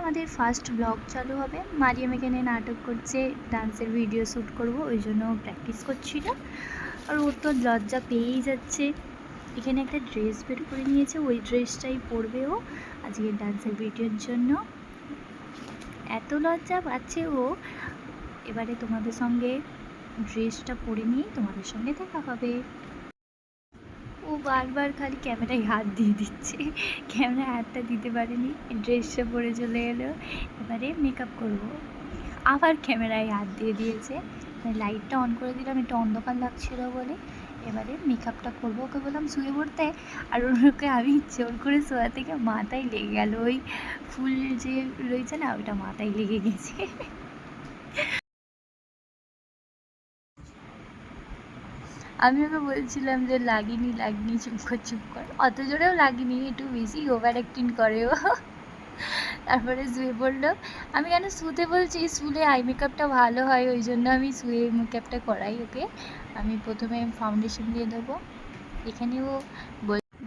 আমাদের first blog চালু হবে। মারিয়াম এখানে নাটক করছে, ডান্সের ভিডিও শ্যুট করব, ওই জন্য প্র্যাকটিস করছিল। আর ও তো লজ্জা পেয়েই যাচ্ছে। এখানে একটা ড্রেস বের করে নিয়েছে, ওই ড্রেসটাই পরবে ও আজকের ডান্সের ভিডিওর জন্য। এত লজ্জা পাচ্ছে ও। এবারে তোমাদের সঙ্গে ড্রেসটা পরে নিয়ে তোমাদের সঙ্গে দেখা হবে। ও বারবার খালি ক্যামেরায় হাত দিয়ে দিচ্ছে, ক্যামেরায় হাতটা দিতে পারেনি, ড্রেসটা পরে চলে এলো। এবারে মেকআপ করব, আবার ক্যামেরায় হাত দিয়ে দিয়েছে। লাইটটা অন করে দিলাম, একটু অন্ধকার লাগছিল বলে। এবারে মেকআপটা করবো, ওকে বললাম শুয়ে পড়তে, আর ওকে আমি জোর করে শোয়া থেকে মাথায় লেগে গেল, ওই ফুল যে রয়েছে না ওইটা মাথায় লেগে গেছে। আমি ওকে বলছিলাম যে লাগিনি চুপ কর, অত জোরেও লাগিনি, একটু বেশি ওভার অ্যাক্টিং করে ও। তারপরে শুয়ে পড়লো। আমি কেন শুতে বলছি, শুলে আই মেকআপটা ভালো হয়, ওই জন্য আমি শুয়ে মেকআপটা করাই ওকে। আমি প্রথমে ফাউন্ডেশন দিয়ে দেবো। এখানে ও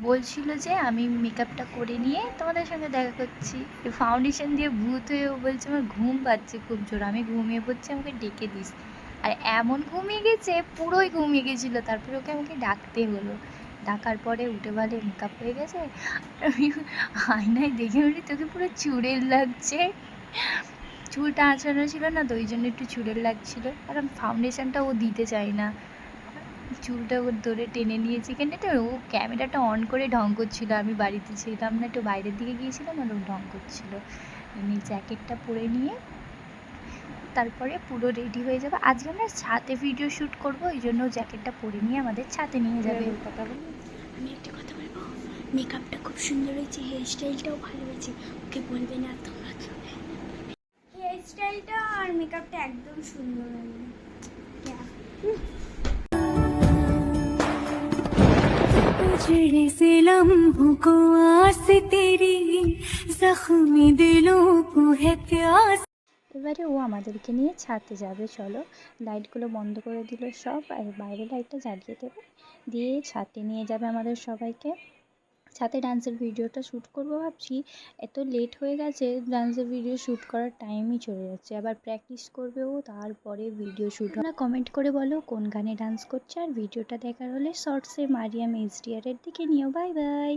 বলছিল যে আমি মেকআপটা করে নিয়ে তোমাদের সঙ্গে দেখা করছি। ফাউন্ডেশন দিয়ে ভূত হয়ে ও বলছে আমার ঘুম পাচ্ছে খুব জোর, আমি ঘুমিয়ে পড়ছি, আমাকে ডেকে দিস। আর এমন ঘুমিয়ে গেছে, পুরোই ঘুমিয়ে গেছিলো। তারপরে ওকে আমাকে ডাকতে হলো, ডাকার পরে উঠে বলে মেকআপ হয়ে গেছে। আমি আয়নায় দেখে বলি তোকে পুরো চুড়েল লাগছে। চুলটা আঁচড়ানো ছিল না তো, ওই জন্য একটু চুড়েল লাগছিলো। কারণ ফাউন্ডেশনটা ও দিতে চায় না, চুলটা ওর ধরে টেনে নিয়েছি। এখানে ও ক্যামেরাটা অন করে ঢং করছিল, আমি বাড়িতে ছিলাম না, একটু বাইরের দিকে গিয়েছিলাম, আর ও ঢং করছিল। আমি জ্যাকেটটা পরে নিয়ে তারপরে পুরো রেডি হয়ে যাবে। আজকে আমরা ছাদে ভিডিও শ্যুট করবো, ওই জন্য জ্যাকেটটা পরে নিয়ে আমাদের ছাদে নিয়ে যাবে। কথা বলি, আমি একটা কথা বলবো, মেকআপটা খুব সুন্দর হয়েছে, হেয়ার স্টাইলটাও ভালো হয়েছে, ওকে বলবে না তোমরা। হেয়ার স্টাইলটা আর মেকআপটা একদম সুন্দর হয়েছে। उजड़े से लम्हों को आस तेरी, जख्मी दिलों को है प्यास। এবারে ও আমাদেরকে নিয়ে ছাদে যাবে। চলো, লাইটগুলো বন্ধ করে দিল সব, আর বাইরে লাইটটা জ্বালিয়ে দেবে, দিয়ে ছাদে নিয়ে যাবে আমাদের সবাইকে। ছাদে ডান্সের ভিডিওটা শ্যুট করবো ভাবছি, এত লেট হয়ে গেছে, ডান্সের ভিডিও শ্যুট করার টাইমই চলে যাচ্ছে। আবার প্র্যাকটিস করবে ও, তারপরে ভিডিও শ্যুট। তোমরা কমেন্ট করে বলো কোন গানে ডান্স করছে, আর ভিডিওটা দেখার হলে শর্টসে মারিয়াম HDR এর দিকে নিও। Bye bye.